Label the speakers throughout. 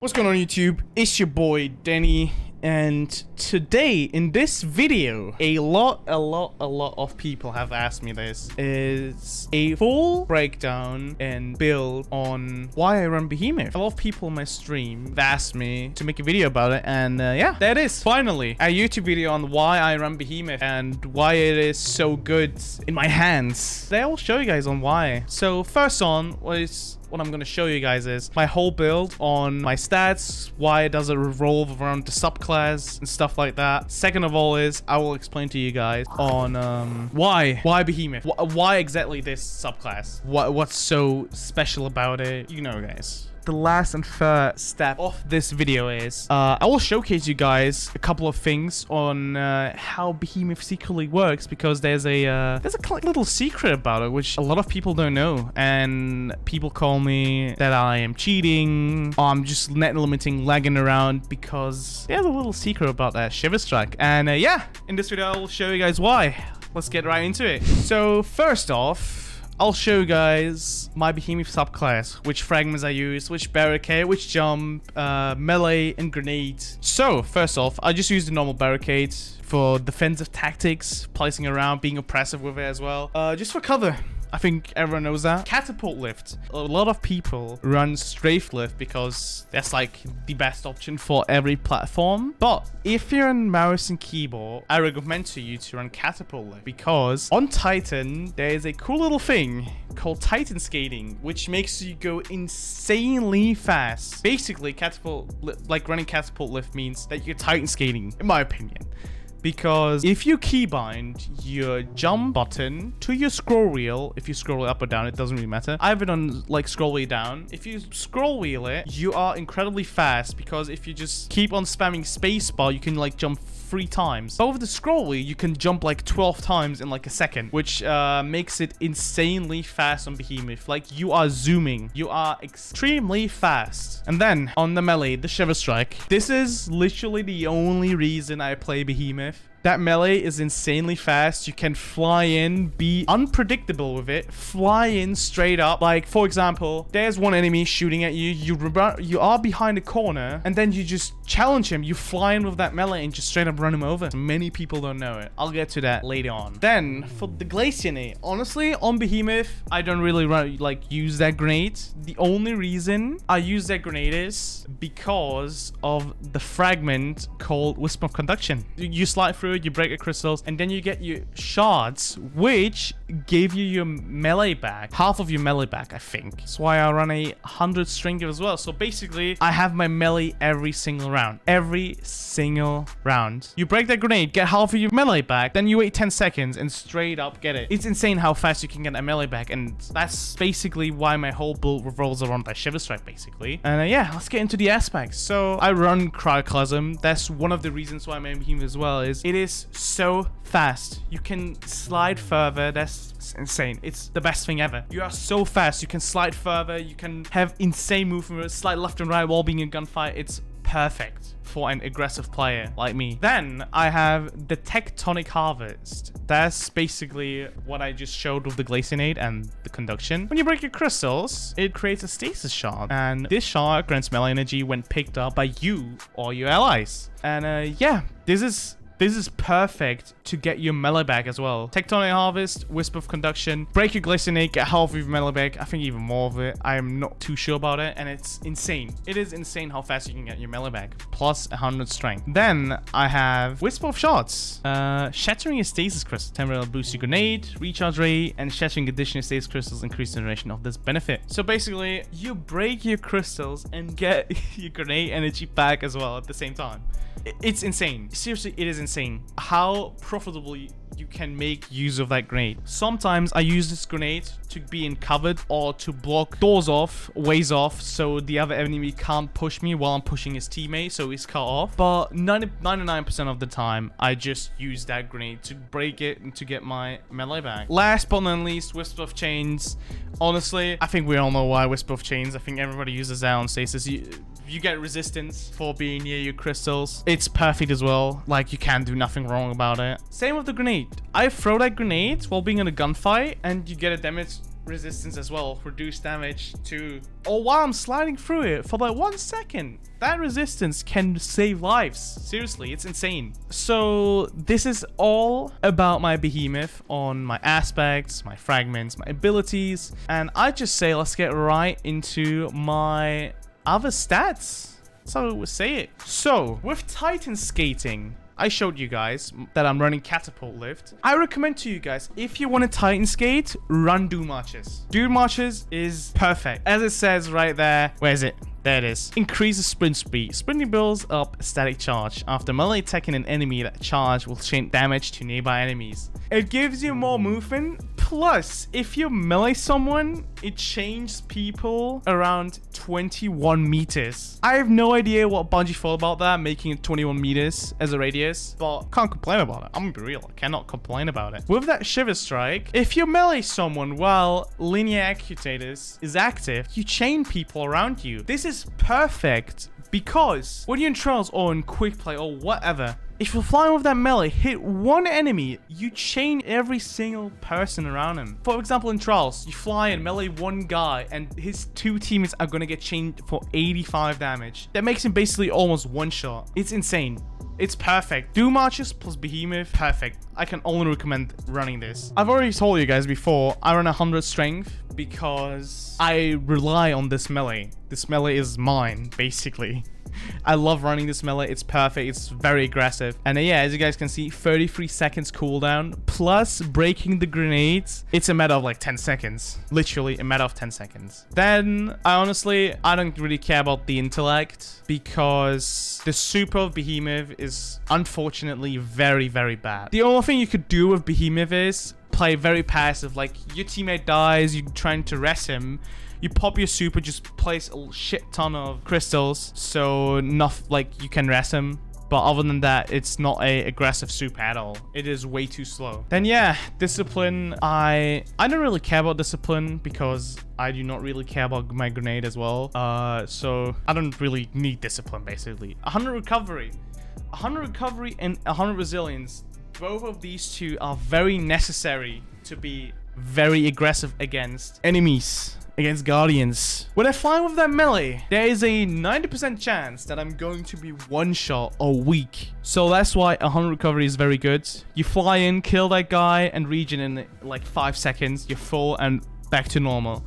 Speaker 1: What's going on YouTube? It's your boy Denny, and today in this video a lot of people have asked me this is a full breakdown and build on why I run Behemoth. A lot of people in my stream have asked me to make a video about it, and yeah, there it is, finally a YouTube video on why I run Behemoth and why it is so good in my hands. Today I will show you guys on why. So first on was what I'm going to show you guys is my whole build on my stats, why does it revolve around the subclass and stuff like that. Second of all is I will explain to you guys on why Behemoth, why exactly this subclass, what's so special about it, you know guys. The last and third step of this video is I will showcase you guys a couple of things on how Behemoth secretly works, because there's a little secret about it which a lot of people don't know, and people call me that I am cheating or I'm just net limiting, lagging around, because there's a little secret about that Shiver Strike. And yeah, in this video I'll show you guys why. Let's get right into it. So first off, I'll show you guys my Behemoth subclass, which fragments I use, which barricade, which jump, melee, and grenade. So, first off, I just use the normal barricade for defensive tactics, placing around, being oppressive with it as well. Just for cover. I think everyone knows that. Catapult lift. A lot of people run strafe lift because that's like the best option for every platform. But if you're on mouse and keyboard, I recommend to you to run catapult lift, because on Titan, there is a cool little thing called Titan skating, which makes you go insanely fast. Basically, running catapult lift means that you're Titan skating, in my opinion. Because if you keybind your jump button to your scroll wheel, if you scroll it up or down, it doesn't really matter. I have it on like scroll wheel down. If you scroll wheel it, you are incredibly fast, because if you just keep on spamming spacebar, you can like jump 3 times. But with the scroll wheel, you can jump like 12 times in like a second, which makes it insanely fast on Behemoth. Like, you are zooming. You are extremely fast. And then on the melee, the Shiver Strike. This is literally the only reason I play Behemoth. That melee is insanely fast. You can fly in, be unpredictable with it, fly in straight up. Like, for example, there's one enemy shooting at you. You are behind a corner, and then you just challenge him. You fly in with that melee and just straight up run him over. Many people don't know it. I'll get to that later on. Then, for the Glacianate, honestly, on Behemoth, I don't really use that grenade. The only reason I use that grenade is because of the fragment called Wisp of Conduction. You slide through, you break your crystals, and then you get your shards, which give you your melee back, half of your melee back, I think. That's why I run a 100 stringer as well. So basically, I have my melee every single round. Every single round. You break that grenade, get half of your melee back, then you wait 10 seconds and straight up get it. It's insane how fast you can get a melee back, and that's basically why my whole build revolves around that Shiver Strike, basically. And yeah, let's get into the aspects. So I run Cryoclasm. That's one of the reasons why I'm in Behemoth as well, is it is so fast. You can slide further. That's insane. It's the best thing ever. You are so fast. You can slide further. You can have insane movement, slide left and right while being in gunfight. It's perfect for an aggressive player like me. Then I have the Tectonic Harvest. That's basically what I just showed with the Glacianate and the Conduction. When you break your crystals, it creates a Stasis shard, and this shard grants melee energy when picked up by you or your allies. And yeah, this is perfect to get your melee back as well. Tectonic Harvest, Wisp of Conduction, break your Glacianate, get half of your melee back. I think even more of it. I am not too sure about it, and it's insane. It is insane how fast you can get your melee back, plus 100 strength. Then I have Wisp of Shards. Shattering a Stasis Crystal temporarily boosts your grenade, recharge rate, and shattering additional Stasis Crystals increase the duration of this benefit. So basically, you break your crystals and get your grenade energy back as well at the same time. It's insane. Seriously, it is insane how profitable you can make use of that grenade. Sometimes I use this grenade to be in covered or to block doors off, ways off, so the other enemy can't push me while I'm pushing his teammate, so he's cut off. But 99% of the time, I just use that grenade to break it and to get my melee back. Last but not least, Wisp of Chains. Honestly, I think we all know why Wisp of Chains. I think everybody uses that on Stasis. You get resistance for being near your crystals. It's perfect as well. Like, you can't do nothing wrong about it. Same with the grenade. I throw that grenade while being in a gunfight, and you get a damage resistance as well, reduced damage to, or while I'm sliding through it for like 1 second. That resistance can save lives. Seriously, it's insane. So this is all about my behemoth on my aspects, my fragments, my abilities, and I just say let's get right into my other stats. So we'll say it. So with Titan skating, I showed you guys that I'm running catapult lift. I recommend to you guys, if you want to Titan skate, run Doom Marches. Doom Marches is perfect. As it says right there, where is it? There it is. Increases sprint speed. Sprinting builds up static charge. After melee attacking an enemy, that charge will chain damage to nearby enemies. It gives you more movement. Plus, if you melee someone, it changes people around 21 meters. I have no idea what Bungie thought about that, making it 21 meters as a radius, but can't complain about it. I'm gonna be real. I cannot complain about it. With that Shiver Strike, if you melee someone while Linear Actuators is active, you chain people around you. This is perfect because when you're in trials or in quick play or whatever, if you're flying with that melee, hit one enemy, you chain every single person around him. For example, in trials, you fly and melee one guy and his 2 teammates are gonna get chained for 85 damage. That makes him basically almost one shot. It's insane. It's perfect. Doom Marches plus Behemoth, perfect. I can only recommend running this. I've already told you guys before, I run 100 strength because I rely on this melee. This melee is mine, basically. I love running this melee. It's perfect. It's very aggressive. And yeah, as you guys can see, 33 seconds cooldown plus breaking the grenades. It's a matter of like 10 seconds. Literally a matter of 10 seconds. Then I don't really care about the intellect because the super of Behemoth is unfortunately very, very bad. The only thing you could do with Behemoth is play very passive. Like your teammate dies, you're trying to rest him. You pop your super, just place a shit ton of crystals, so enough like you can rest him. But other than that, it's not a aggressive super at all. It is way too slow. Then yeah, discipline. I don't really care about discipline because I do not really care about my grenade as well. So I don't really need discipline basically. 100 recovery, 100 recovery and 100 resilience. Both of these two are very necessary to be very aggressive against enemies. Against guardians. When I fly with that melee, there is a 90% chance that I'm going to be one shot or weak. So that's why 100 recovery is very good. You fly in, kill that guy, and regen in like 5 seconds. You're full and back to normal.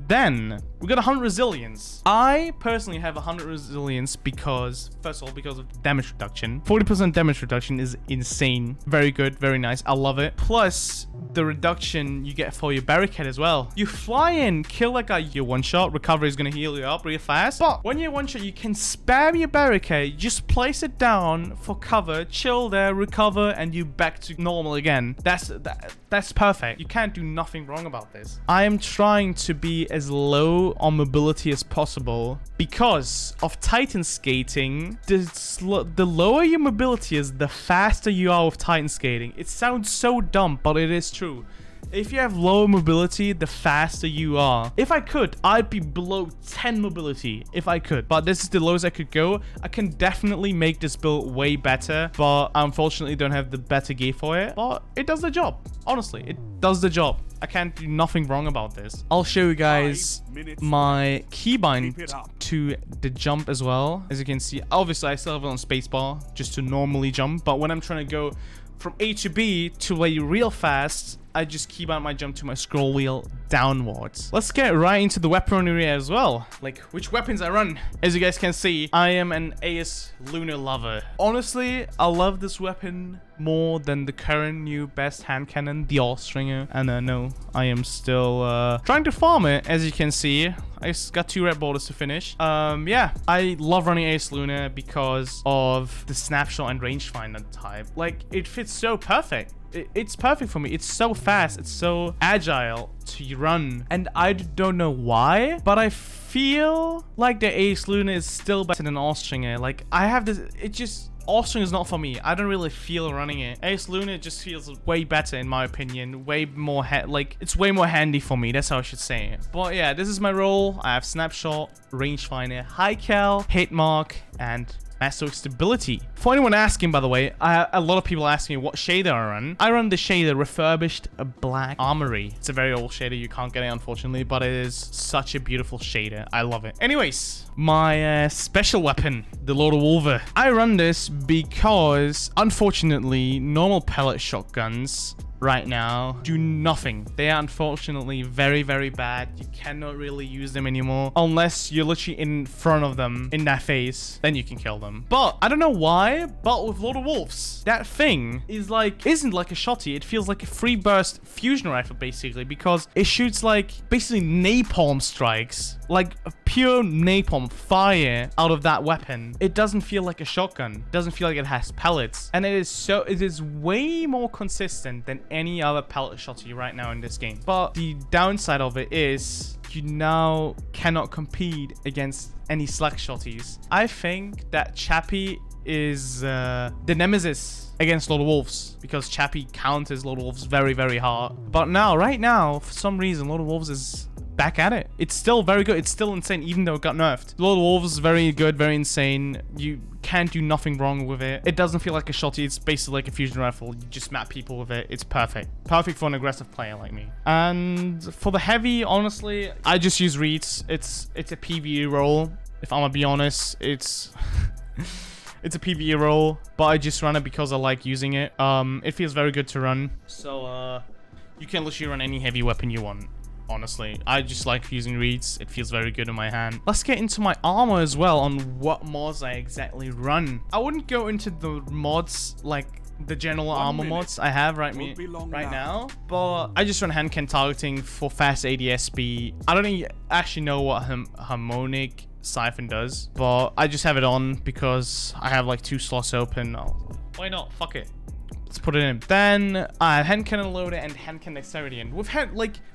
Speaker 1: Then we got 100 resilience. I personally have 100 resilience because, first of all, because of damage reduction. 40% damage reduction is insane. Very good, very nice. I love it. Plus the reduction you get for your barricade as well. You fly in, kill that guy, your one shot. Recovery is gonna heal you up real fast. But when you're one shot, you can spam your barricade. Just place it down for cover, chill there, recover, and you back to normal again. That's perfect. You can't do nothing wrong about this. I am trying to be as low on mobility as possible because of Titan skating. The lower your mobility is, the faster you are with Titan skating. It sounds so dumb, but it is true. If you have lower mobility, the faster you are. If I could, I'd be below 10 mobility if I could. But this is the lowest I could go. I can definitely make this build way better, but I unfortunately don't have the better gear for it. But it does the job. Honestly, it does the job. I can't do nothing wrong about this. I'll show you guys my keybind to the jump as well. As you can see, obviously I still have it on spacebar just to normally jump. But when I'm trying to go from A to B to way real fast, I just keybind my jump to my scroll wheel downwards. Let's get right into the weaponry as well. Like which weapons I run. As you guys can see, I am an AS Lunar lover. Honestly, I love this weapon more than the current new best hand cannon, the All-Stringer. And no, I am still trying to farm it. As you can see, I just got 2 red borders to finish. Yeah, I love running AS Lunar because of the snapshot and rangefinder type. Like, it fits so perfect. It's perfect for me. It's so fast. It's so agile to run. And I don't know why, but I feel like the AS Lunar is still better than All-Stringer. Like, I have this... It just... All-Stringer is not for me. I don't really feel running it. AS Lunar just feels way better in my opinion. Way more it's way more handy for me. That's how I should say it. But yeah, this is my role. I have snapshot, rangefinder, high cal, hit mark, and Massive stability. For anyone asking, by the way, a lot of people ask me what shader I run. I run the shader Refurbished Black Armory. It's a very old shader. You can't get it, unfortunately, but it is such a beautiful shader. I love it. Anyways, my special weapon, the Loadout. I run this because, unfortunately, normal pellet shotguns right now do nothing. They are unfortunately very, very bad. You cannot really use them anymore unless you're literally in front of them in their face. Then you can kill them. But I don't know why, but with Loadout, that thing isn't like a shotty. It feels like a free burst fusion rifle basically, because it shoots like basically napalm strikes, like a pure napalm fire out of that weapon. It doesn't feel like a shotgun. It doesn't feel like it has pellets, and it is way more consistent than any other pellet shotty right now in this game. But the downside of it is you now cannot compete against any slack shotties. I think that Chappie is the nemesis against Loadout, because Chappie counters Loadout very, very hard. But now, right now, for some reason, Loadout is back at it. It's still very good. It's still insane, even though it got nerfed. Loadout is very good, very insane. You can't do nothing wrong with it. It doesn't feel like a shotty. It's basically like a fusion rifle. You just map people with it. It's perfect. Perfect for an aggressive player like me. And for the heavy, honestly, I just use reeds. It's a PvE role. If I'm gonna be honest, it's it's a PvE role, but I just run it because I like using it. It feels very good to run. So you can literally run any heavy weapon you want. Honestly, I just like using reeds. It feels very good in my hand. Let's get into my armor as well, on what mods I exactly run. I wouldn't go into the mods like the general armor mods I have right now, but I just run hand cannon targeting for fast ADS speed. I don't actually know what harmonic siphon does, but I just have it on because I have like 2 slots open. Why not? Fuck it. Let's put it in. Then I have hand cannon loader and hand cannon dexterity. And with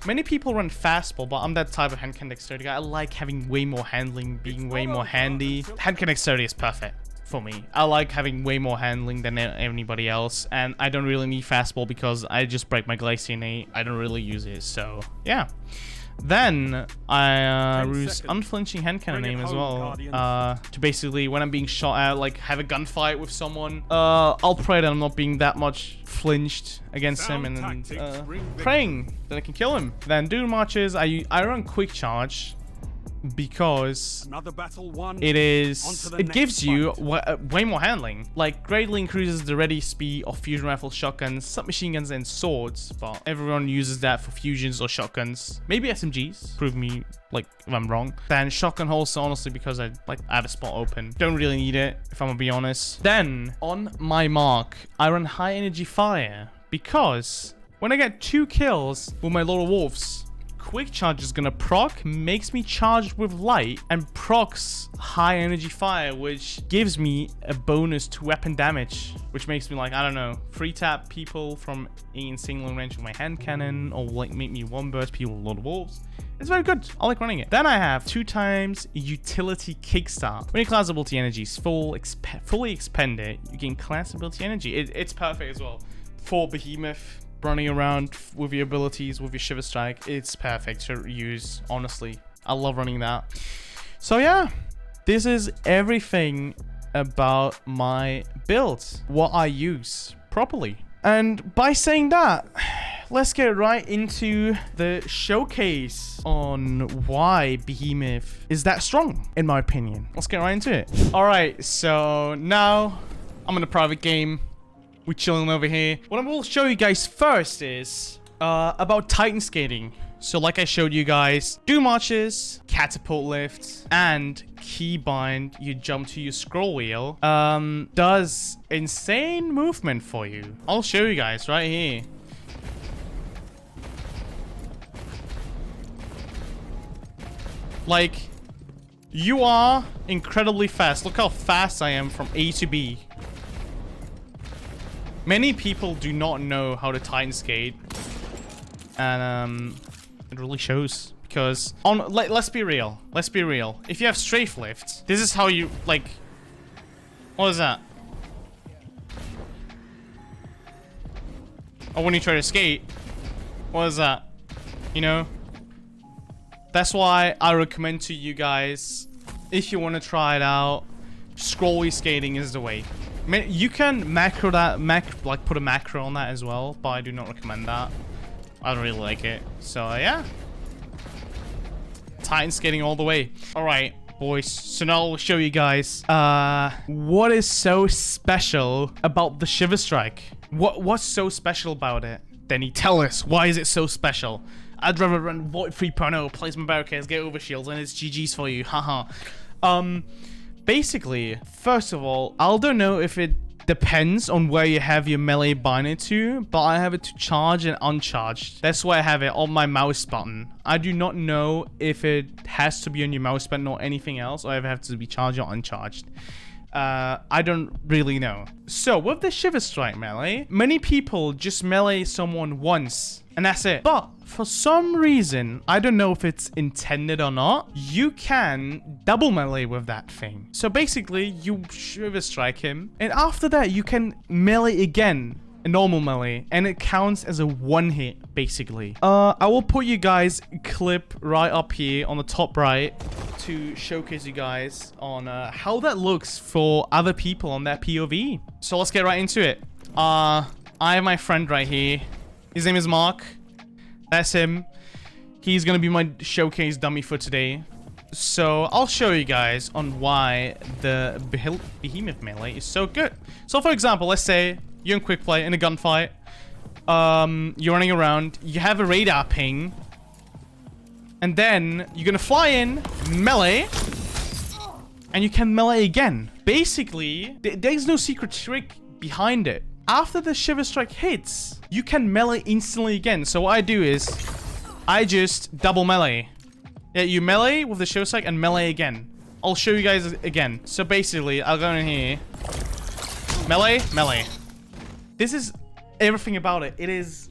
Speaker 1: many people run fastball, but I'm that type of hand cannon dexterity guy. I like having way more handling, being way more handy. Hand cannon dexterity is perfect for me. I like having way more handling than anybody else, and I don't really need fastball because I just break my glycinate. I don't really use it, so yeah. Then I use unflinching hand cannon aim as well, to basically, when I'm being shot at, like have a gunfight with someone, I'll pray that I'm not being that much flinched against him, and then praying that I can kill him. Then during marches, I run quick charge because it gives you way more handling. Like greatly increases the ready speed of fusion rifles, shotguns, submachine guns, and swords, but everyone uses that for fusions or shotguns, maybe SMGs. Prove me like if I'm wrong. Then shotgun holster, honestly, because I have a spot open, don't really need it if I'm gonna be honest. Then on my mark, I run high energy fire because when I get 2 kills with my Loadout, quick charge is gonna proc, makes me charged with light, and procs high energy fire, which gives me a bonus to weapon damage, which makes me, like, I don't know, free tap people from in single range with my hand cannon, or like make me one burst people with Loadout. It's very good. I like running it. Then I have 2 times utility kickstart. When your class ability energy is fully expended, you gain class ability energy. It's perfect as well for Behemoth. Running around with your abilities, with your Shiver Strike, it's perfect to use, honestly. I love running that. So yeah, this is everything about my build, what I use properly. And by saying that, let's get right into the showcase on why Behemoth is that strong, in my opinion. Let's get right into it. All right, so now I'm in a private game. We're chilling over here. What I will show you guys first is about Titan skating. So like I showed you guys, do marches, catapult lifts, and keybind, you jump to your scroll wheel, does insane movement for you. I'll show you guys right here. Like, you are incredibly fast. Look how fast I am from A to B. Many people do not know how to Titan skate, and it really shows, because let's be real. Let's be real. If you have strafe lift, this is how you, like, what is that? Or when you try to skate, what is that? You know? That's why I recommend to you guys, if you want to try it out, scrolly skating is the way. I mean, you can macro that, like put a macro on that as well, but I do not recommend that. I don't really like it. So yeah, Titan skating all the way. All right, boys. So now I'll show you guys what is so special about the Shiver Strike. What's so special about it? Denny, tell us, why is it so special? I'd rather run Void 3.0, place my barricades, get overshields, and it's GG's for you. Haha. Basically, first of all, I don't know if it depends on where you have your melee binder to, but I have it to charge and uncharged. That's why I have it on my mouse button. I do not know if it has to be on your mouse button or anything else, or if it has to be charged or uncharged. I don't really know. So with the Shiver Strike melee, many people just melee someone once and that's it. But for some reason, I don't know if it's intended or not, you can double melee with that thing. So basically, you Shiver Strike him, and after that, you can melee again, a normal melee, and it counts as a one hit, basically. I will put you guys a clip right up here on the top right to showcase you guys on how that looks for other people on their POV. So let's get right into it. I have my friend right here. His name is Mark. That's him. He's gonna be my showcase dummy for today. So I'll show you guys on why the Behemoth melee is so good. So for example, let's say you're in quick play in a gunfight. You're running around. You have a radar ping. And then you're gonna fly in, melee, and you can melee again. Basically, there's no secret trick behind it. After the Shiver Strike hits, you can melee instantly again. So what I do is, I just double melee. Yeah, you melee with the Shiver Strike and melee again. I'll show you guys again. So basically, I'll go in here. Melee, melee. This is everything about it. It is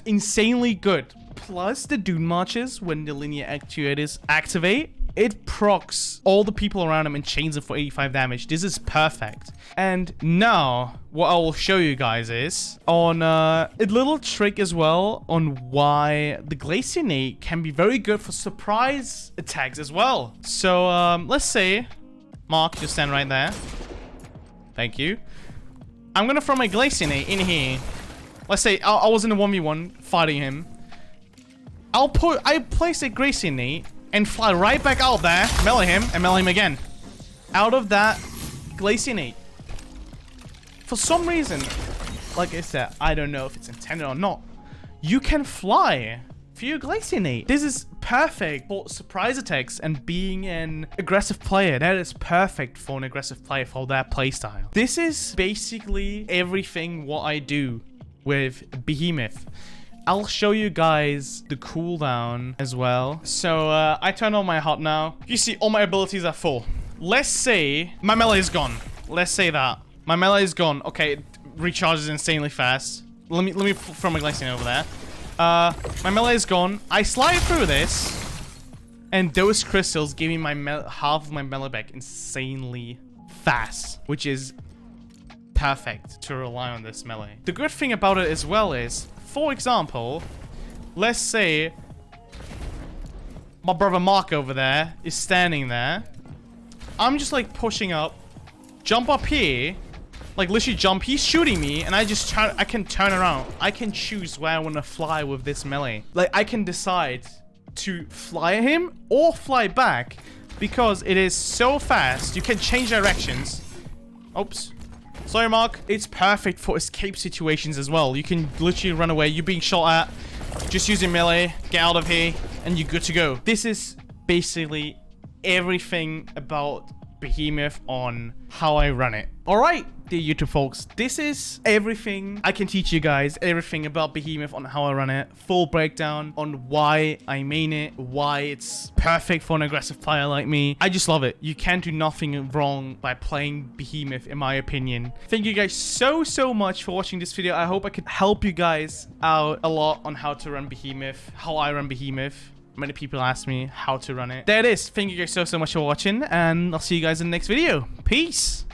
Speaker 1: insanely good. Plus the Dune Marches, when the linear actuators activate, it procs all the people around him and chains them for 85 damage. This is perfect. And now, what I will show you guys is on a little trick as well on why the Glacier Nade can be very good for surprise attacks as well. So, let's say, Mark, you stand right there. Thank you. I'm gonna throw my Glacier Nade in here. Let's say I was in a 1v1 fighting him. I place a Glacier Nade and fly right back out there, melee him, and melee him again. Out of that Glacier Nade. For some reason, like I said, I don't know if it's intended or not, you can fly for your Glacier Nade. This is perfect for surprise attacks and being an aggressive player. That is perfect for an aggressive player for their playstyle. This is basically everything what I do with Behemoth. I'll show you guys the cooldown as well. So I turn on my HUD now. You see all my abilities are full. Let's say my melee is gone. Let's say that. My melee is gone. Okay, it recharges insanely fast. Let me throw my Glacier over there. My melee is gone. I slide through this. And those crystals give me my half of my melee back insanely fast. Which is perfect to rely on this melee. The good thing about it as well is, for example, let's say my brother Mark over there is standing there. I'm just like pushing up, jump up here, like literally jump. He's shooting me, and I can turn around. I can choose where I want to fly with this melee. Like I can decide to fly at him or fly back because it is so fast. You can change directions. Oops. Sorry, Mark. It's perfect for escape situations as well. You can literally run away. You're being shot at. Just use your melee. Get out of here. And you're good to go. This is basically everything about Behemoth on how I run it. Alright, dear YouTube folks. This is everything I can teach you guys. Everything about Behemoth on how I run it. Full breakdown on why I main it. Why it's perfect for an aggressive player like me. I just love it. You can't do nothing wrong by playing Behemoth, in my opinion. Thank you guys so much for watching this video. I hope I could help you guys out a lot on how to run Behemoth. How I run Behemoth. Many people ask me how to run it. There it is. Thank you guys so much for watching, and I'll see you guys in the next video. Peace.